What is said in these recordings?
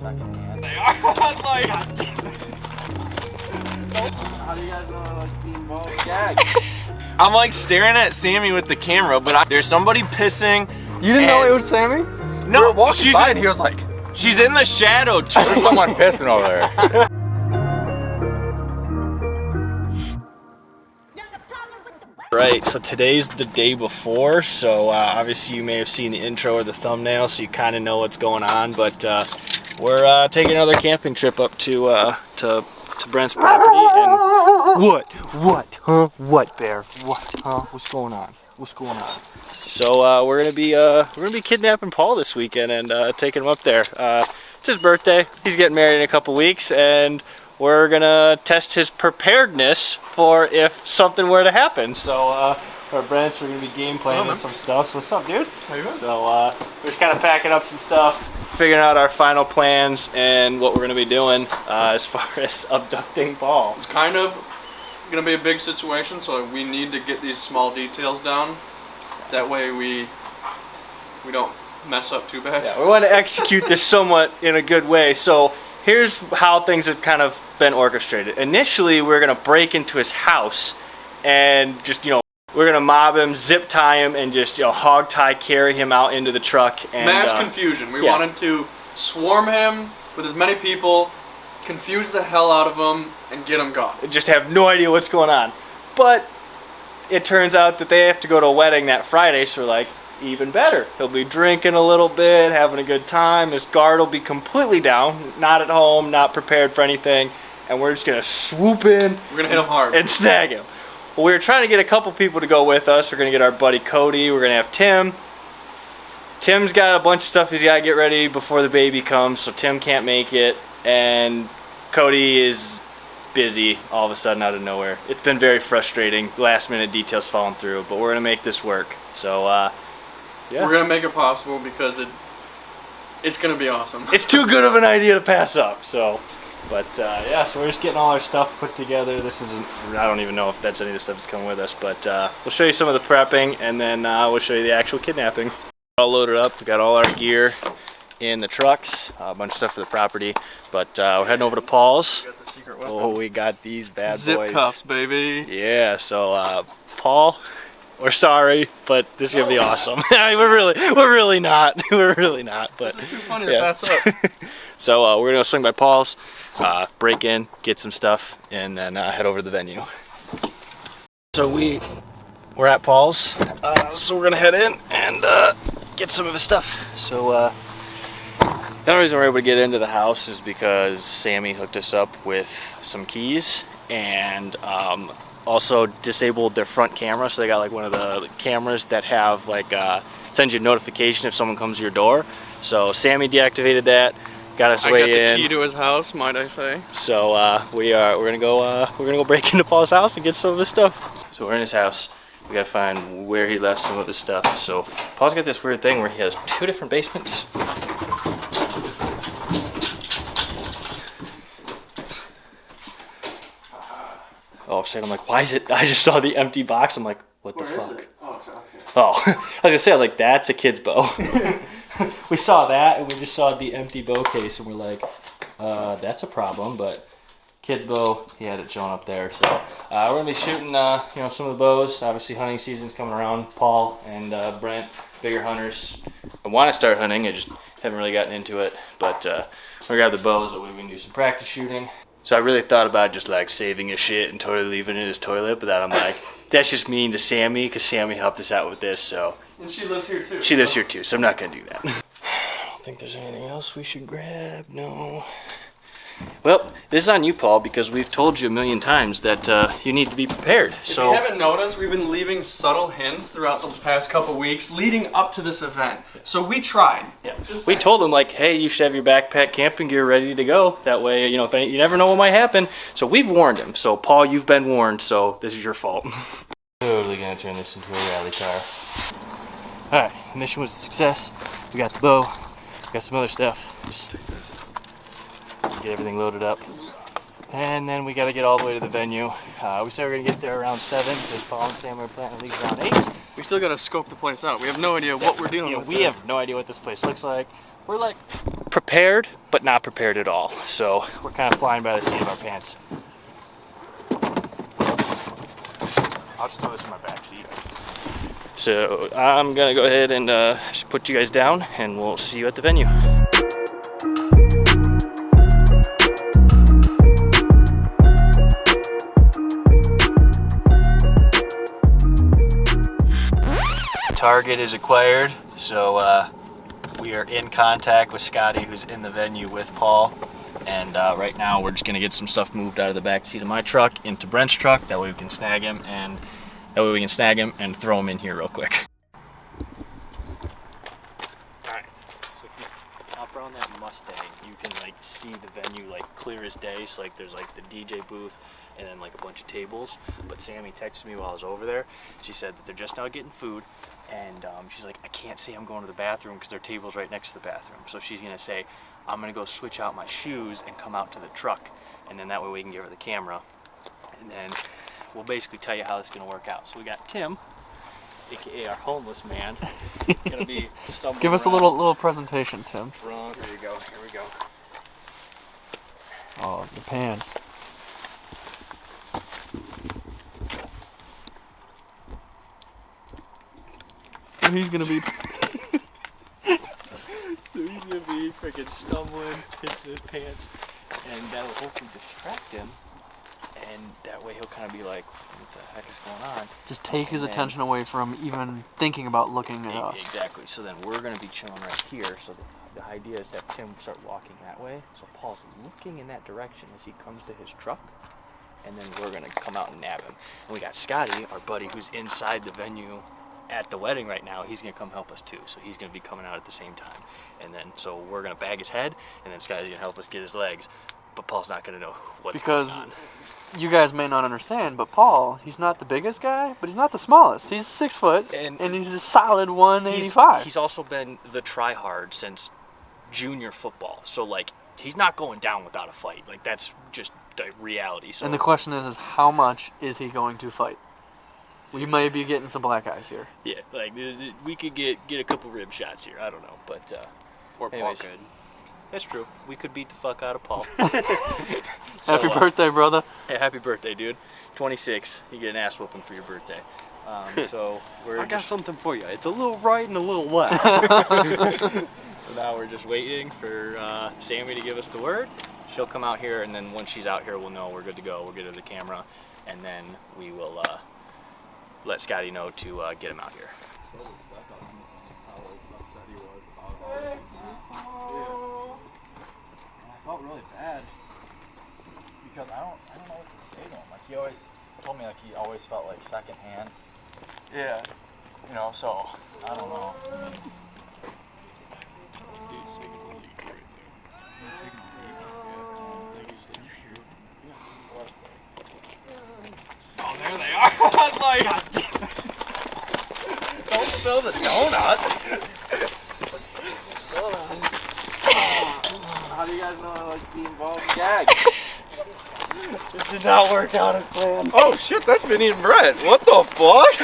secondhand. They are. I was like, how do you guys know I like being bald? Gag. I'm like staring at Sammy with the camera, but there's somebody pissing. You didn't know it was Sammy? No, she's by and he was like, she's in the shadow too. there's someone pissing over there. Right, so today's the day before, so obviously you may have seen the intro or the thumbnail, so you kind of know what's going on, but we're taking another camping trip up to Brent's property, and what, Bear, what's going on, So we're gonna be kidnapping Paul this weekend and taking him up there. It's his birthday, he's getting married in a couple weeks, and we're gonna test his preparedness for if something were to happen. So, our Brents, we're gonna be game planning some stuff. So, what's up, dude? How you doing? So, we're just kind of packing up some stuff, figuring out our final plans and what we're gonna be doing as far as abducting Paul. It's kind of gonna be a big situation, so we need to get these small details down. That way we don't mess up too bad. Yeah, we want to execute this somewhat in a good way. So, here's how things have kind of been orchestrated. Initially, we're going to break into his house and just, we're going to mob him, zip tie him, and just, hog tie, carry him out into the truck. And, Mass confusion. We wanted to swarm him with as many people, confuse the hell out of him, and get him gone. Just have no idea what's going on. But it turns out that they have to go to a wedding that Friday, so we're like, even better. He'll be drinking a little bit, having a good time. His guard will be completely down, not at home, not prepared for anything, and we're just gonna swoop in. We're gonna hit him hard and snag him. Well, we were trying to get a couple people to go with us. We're gonna get our buddy Cody. We're gonna have Tim. Tim's got a bunch of stuff he's gotta get ready before the baby comes, so Tim can't make it, and Cody is busy all of a sudden out of nowhere. It's been very frustrating. Last minute details falling through, but we're gonna make this work. So. Yeah. We're gonna make it possible because it's gonna be awesome. It's too good of an idea to pass up. So, but yeah, so we're just getting all our stuff put together. This isn't. I don't even know if that's any of the stuff that's coming with us, but we'll show you some of the prepping, and then we'll show you the actual kidnapping. All loaded up. We got all our gear in the trucks. A bunch of stuff for the property, but we're heading over to Paul's. We got the secret weapon. Oh, we got these bad boys. Zip cuffs, baby. Yeah. So Paul. We're sorry, but this is gonna be awesome. we're really not. We're really not. But this is too funny to pass up. So we're gonna swing by Paul's, break in, get some stuff, and then head over to the venue. So we're at Paul's. So we're gonna head in and get some of his stuff. So the only reason we're able to get into the house is because Sammy hooked us up with some keys and. Also disabled their front camera, so they got like one of the cameras that have like sends you a notification if someone comes to your door. So Sammy deactivated that, got us way in. I got the key to his house, might I say? So we're gonna go break into Paul's house and get some of his stuff. So we're in his house. We gotta find where he left some of his stuff. So Paul's got this weird thing where he has 2 different basements. Oh, I'm like, why is it? I just saw the empty box. I'm like, what the fuck? Oh, it's okay. Oh, I was gonna say, I was like, that's a kid's bow. We saw that, and we just saw the empty bow case, and we're like, that's a problem. But kid's bow, he had it showing up there. So we're gonna be shooting, some of the bows. Obviously, hunting season's coming around. Paul and Brent, bigger hunters. I want to start hunting. I just haven't really gotten into it. But we're gonna grab the bows. That way we can do some practice shooting. So I really thought about just like saving his shit and totally leaving it in his toilet, but then I'm like, that's just mean to Sammy, because Sammy helped us out with this, so. And she lives here too. She lives here too, so I'm not gonna do that. I don't think there's anything else we should grab, no. Well, this is on you, Paul, because we've told you a million times that you need to be prepared. If you haven't noticed, we've been leaving subtle hints throughout the past couple weeks leading up to this event. So we tried. Yeah. We told them, like, hey, you should have your backpack camping gear ready to go. That way, you never know what might happen. So we've warned him. So, Paul, you've been warned, so this is your fault. Totally gonna turn this into a rally car. Alright, mission was a success. We got the bow. We got some other stuff. Just take this. Get everything loaded up, and then we got to get all the way to the venue. We said we're gonna get there around 7 because Paul and Sam are planning to leave around 8. We still gotta scope the place out. We have no idea what we're dealing with. We have no idea what this place looks like. we're like prepared, but not prepared at all. So we're kind of flying by the seat of our pants. I'll just throw this in my back seat. So I'm gonna go ahead and just put you guys down, and we'll see you at the venue. Target is acquired, so we are in contact with Scotty, who's in the venue with Paul, and right now we're just gonna get some stuff moved out of the back seat of my truck into Brent's truck. That way we can snag him, and throw him in here real quick. All right, so if you hop around that Mustang, you can like see the venue like clear as day. So like there's like the DJ booth and then like a bunch of tables. But Sammy texted me while I was over there. She said that they're just now getting food. And she's like, I can't say I'm going to the bathroom because their table's right next to the bathroom. So she's gonna say, I'm gonna go switch out my shoes and come out to the truck. And then that way we can give her the camera. And then we'll basically tell you how this is gonna work out. So we got Tim, AKA our homeless man, gonna be stumbling Give us around. a little presentation, Tim. Wrong. Here we go, here we go. Oh, the pants. So he's gonna be freaking stumbling, pissing his pants, and that will hopefully distract him, and that way he'll kind of be like, what the heck is going on? just take his attention away from even thinking about looking at us. Exactly, so then we're going to be chilling right here, so the idea is that Tim start walking that way, so Paul's looking in that direction as he comes to his truck, and then we're going to come out and nab him. And we got Scotty, our buddy, who's inside the venue at the wedding right now. He's gonna come help us too, so he's gonna be coming out at the same time. And then so we're gonna bag his head, and then Scotty's gonna help us get his legs, but Paul's not gonna know what's going on. You guys may not understand, but Paul, he's not the biggest guy, but he's not the smallest. He's 6 foot, and he's a solid 185. He's also been the try-hard since junior football, so like he's not going down without a fight. Like that's just the reality. So and the question is how much is he going to fight? We may be getting some black eyes here. Yeah, like we could get a couple rib shots here. I don't know, but Or Paul could. That's true. We could beat the fuck out of Paul. Happy birthday, brother. Hey, happy birthday, dude. 26. You get an ass whooping for your birthday. So I got something for you. It's a little right and a little left. So now we're just waiting for Sammy to give us the word. She'll come out here, and then once she's out here, we'll know we're good to go. We'll get her the camera, and then we will let Scotty know to get him out here. I felt really bad because I don't know what to say to him. Like he always told me like he always felt like secondhand. Yeah. You know, so I don't know. Oh, there they are. I was like, don't spill the donut. How do you guys know I like being ball gagged? It did not work out as planned. Oh shit, that's been eating bread. What the fuck?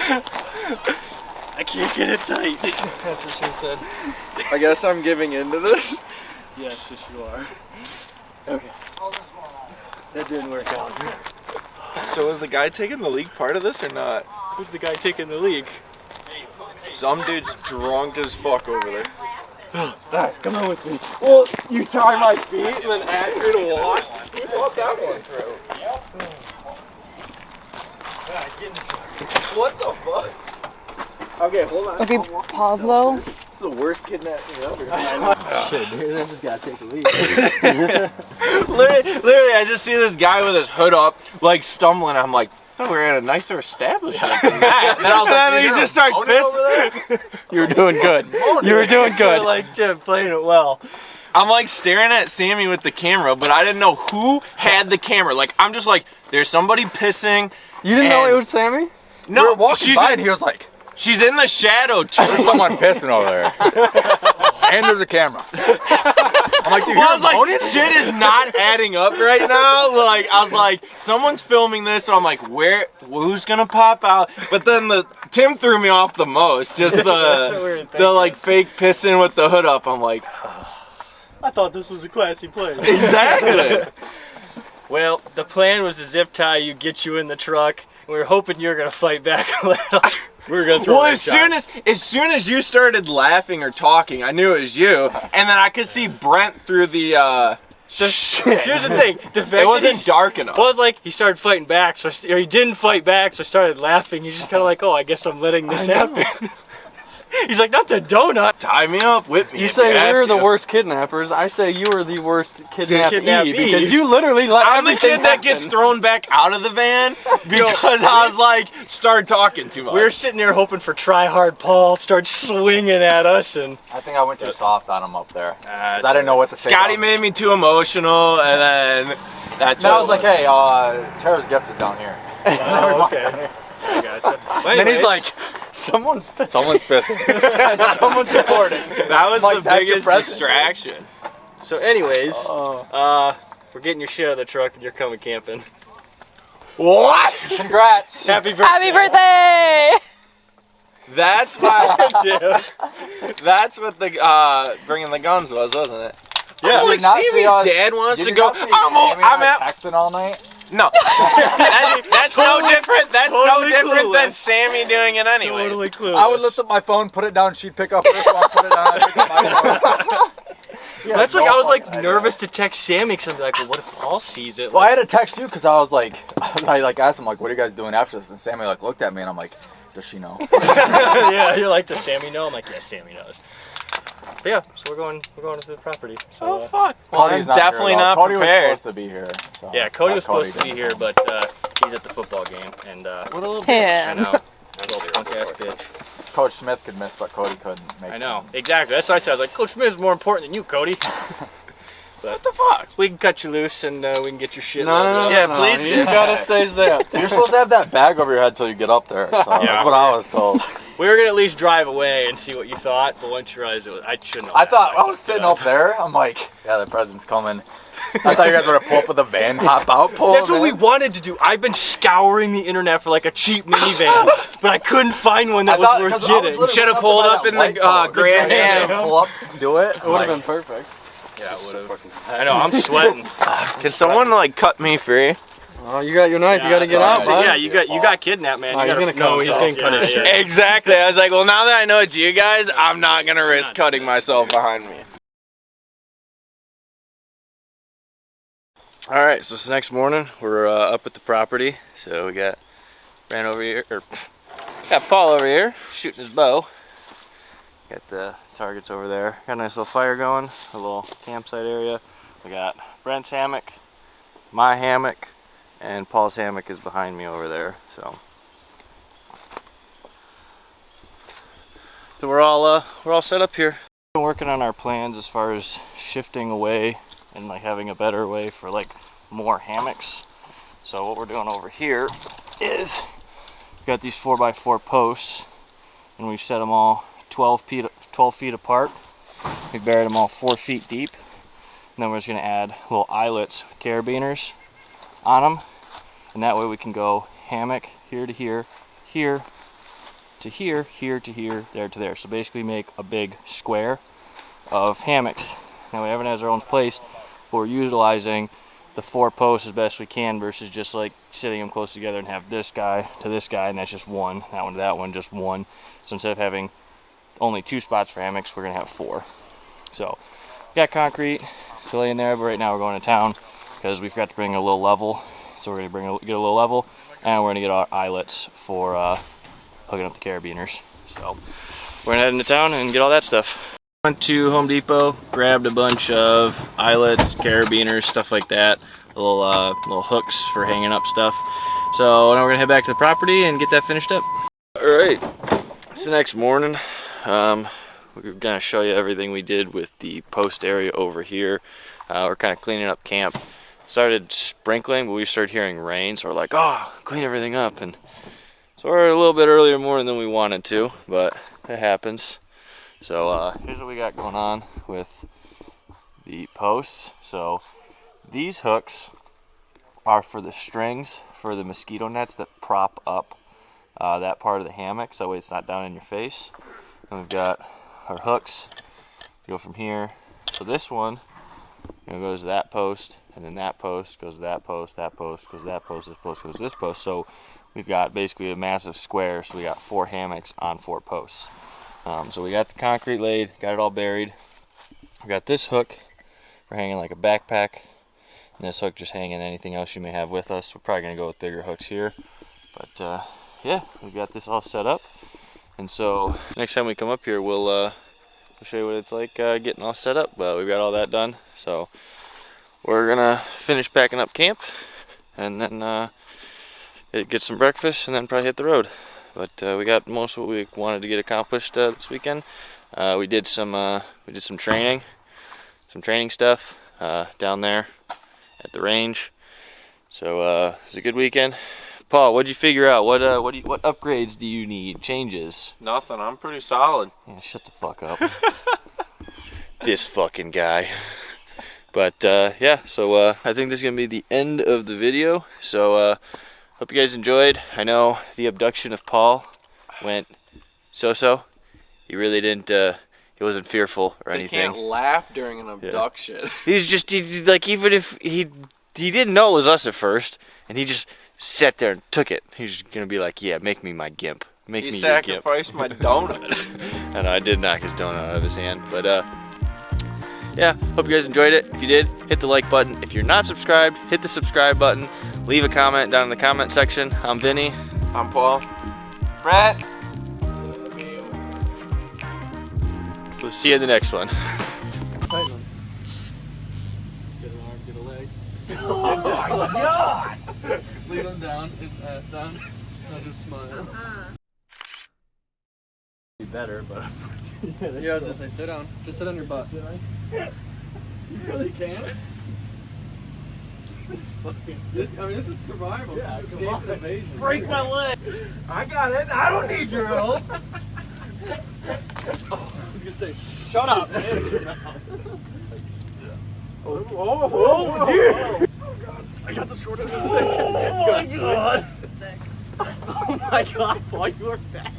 I can't get it tight. That's what she said. I guess I'm giving into this. Yes, you are. Okay. That didn't work out. So is the guy taking the league part of this or not? Who's the guy taking the league? Some dude's drunk as fuck over there. Alright, come on with me. Well, you tie my feet and then ask me to walk? Who thought that one through? What the fuck? Okay, hold on. Okay, pause though. This is the worst kidnapping ever. Shit, dude, I just gotta take a lead. literally, I just see this guy with his hood up, like stumbling. I'm like, I thought we were in a nicer establishment than that. And then I was like, he just starts pissing. You were doing good. You were doing good. Like Jim, playing it well. I'm like staring at Sammy with the camera, but I didn't know who had the camera. Like, I'm just like, there's somebody pissing. You didn't know it was Sammy? No, we were walking she's by in, and he was like, she's in the shadow too. there's someone pissing over there. And there's a camera. I'm like, dude, Well, I was like, shit is not adding up right now. Like, I was like, someone's filming this, so I'm like, who's gonna pop out? But then Tim threw me off the most. Just the like fake pissing with the hood up. I'm like, I thought this was a classy place. Exactly. Well, the plan was to zip tie you, get you in the truck. And we were hoping you were gonna fight back a little. We were gonna throw. Well, as soon as you started laughing or talking, I knew it was you, and then I could see Brent through the. Here's the thing. The fact It wasn't that dark enough. Well, it was like he started fighting back, or he didn't fight back, so I started laughing. He's just kind of like, oh, I guess I'm letting this happen. He's like, not the donut. Tie me up, whip me. You if say have we're the to. worst kidnappers. I say you are the worst kidnappee kidnappee. because you literally let I'm the everything kid that gets happen. thrown back out of the van because I was like, started talking too much. We were sitting there hoping for try hard Paul start swinging at us, and I think I went too soft on him up there. 'Cause That's I didn't know what to say. Scotty about made me too emotional, and then that's. him. And I what was like, it hey, Tara's gift is down here. oh, okay. I gotcha. And then he's Anyways, like, Someone's pissed. someone's pissing. Someone's recording. That was Like, the that's your biggest present. distraction. so anyways, Oh. we're getting your shit out of the truck, and you're coming camping. What? Congrats. Happy birthday! Happy birthday! That's why. Yeah. That's what the bringing the guns was, wasn't it? Yeah. I'm like, Did not see Stevie's us- dad wants Did to you go. not see I'm Sammy at. texting all night. No. That's no different. That's totally no different than clueless. Sammy doing it anyway. Totally clueless. I would lift up my phone, put it down, she'd pick up her phone, put it down, I'd pick up my phone. Yeah, That's like no I was like fucking idea. nervous to text Sammy because I'm like, well, what if Paul sees it? Well, I had to text you because I was like, I like asked him like, what are you guys doing after this? And Sammy like looked at me and I'm like, does she know? Yeah, you're like, does Sammy know? I'm like, yeah, Sammy knows. But yeah, so we're going to the property. So, Oh fuck. Well, I'm Cody's not definitely here, though. not Cody prepared. was supposed to be here. So. yeah, Cody But was supposed to be didn't. here, but he's at the football game, and What a little I Tim. know, little punk ass bitch. Coach Smith could miss, but Cody couldn't make I know, sense. exactly. That's what I said. I was like, Coach Smith is more important than you, Cody. What the fuck? We can cut you loose and we can get your shit. No, loaded no, up. Yeah, no, please You do. just gotta stay zipped. You're supposed to have that bag over your head till you get up there. So that's what I was told. We were gonna at least drive away and see what you thought, but once you realized it was, I shouldn't. Have I thought I was sitting up there. I'm like, yeah, the president's coming. I thought you guys were gonna pull up with a van, hop out, pull. That's him what we in. wanted to do. I've been scouring the internet for like a cheap minivan, but I couldn't find one that I was thought- worth 'cause I was getting. literally Should've up pulled by up that in the, light pole. Grand Yeah, Am. pull up, do it. It would have been perfect. Yeah, it would have. I know. I'm sweating. Can someone like cut me free? Oh, you got your knife. you gotta get sorry. out, bud. Yeah, you got kidnapped, man. Oh, You he's gotta gonna come. know He's yourself. gonna cut his shit. Exactly. I was like, well, now that I know it's you guys, I'm not gonna risk cutting myself behind me. All right, so it's the next morning. We're up at the property. So we got Brent over here, or got Paul over here shooting his bow. Got the targets over there. Got a nice little fire going, a little campsite area. We got Brent's hammock, my hammock, and Paul's hammock is behind me over there. So we're all set up here. Been working on our plans as far as shifting away and like having a better way for like more hammocks. So what we're doing over here is we got these 4x4 posts and we've set them all 12 feet apart. We buried them all 4 feet deep. And then we're just gonna add little eyelets with carabiners on them. And that way we can go hammock here to here, here to here, here to here, there to there. So basically make a big square of hammocks. Now we everyone has their own place, but we're utilizing the 4 posts as best we can versus just like sitting them close together and have this guy to this guy and that's just one, that one to that one, just one. So instead of having only 2 spots for hammocks, we're gonna have 4. So got concrete to lay in there, but right now we're going to town because we forgot to bring a little level. So we're gonna get a little level and we're gonna get our eyelets for hooking up the carabiners. So we're gonna head into town and get all that stuff. Went to Home Depot, grabbed a bunch of eyelets, carabiners, stuff like that. Little hooks for hanging up stuff. So now we're gonna head back to the property and get that finished up. All right, it's the next morning. We're gonna show you everything we did with the post area over here. We're kind of cleaning up camp. Started sprinkling, but we started hearing rain, so we're like, oh, clean everything up. And so we're a little bit earlier morning than we wanted to, but it happens. So here's what we got going on with the posts. So these hooks are for the strings for the mosquito nets that prop up that part of the hammock, so that way it's not down in your face. And we've got our hooks go from here. So this one goes to that post, and then that post goes to that post, that post goes to that post, this post goes to this post. So we've got basically a massive square, so we got 4 hammocks on 4 posts. So we got the concrete laid, got it all buried. We got this hook for hanging like a backpack, and this hook just hanging anything else you may have with us. We're probably gonna go with bigger hooks here, but yeah, we've got this all set up. And so next time we come up here, we'll show you what it's like getting all set up. But we've got all that done, so we're gonna finish packing up camp, and then get some breakfast, and then probably hit the road. But we got most of what we wanted to get accomplished this weekend. We did some training stuff down there at the range. So it's a good weekend. Paul, what'd you figure out? What upgrades do you need? Changes? Nothing. I'm pretty solid. Yeah, shut the fuck up. This fucking guy. But yeah, so I think this is gonna be the end of the video. So hope you guys enjoyed. I know the abduction of Paul went so-so. He really didn't. He wasn't fearful or anything. You can't laugh during an abduction. Yeah. He's just like, even if he didn't know it was us at first, and he just sat there and took it. He's gonna be like, yeah, make me my gimp. Make me your gimp. He sacrificed my donut. And I did knock his donut out of his hand. But yeah, hope you guys enjoyed it. If you did, hit the like button. If you're not subscribed, hit the subscribe button. Leave a comment down in the comment section. I'm Vinny. I'm Paul. Brent. We'll see you in the next one. Get an arm, get a leg. Oh my god! Leave him down, his ass down. I'll just smile. Be better, but Yeah, I was just say, sit down. Just sit on your butt. You really can? I mean, this is survival. Yeah, this is escape and evasion. break my leg. I got it. I don't need your help. I was gonna say, Shut up. Oh, dude. I got the short end of the Oh stick. my god. Oh my god, Paul, you are fast.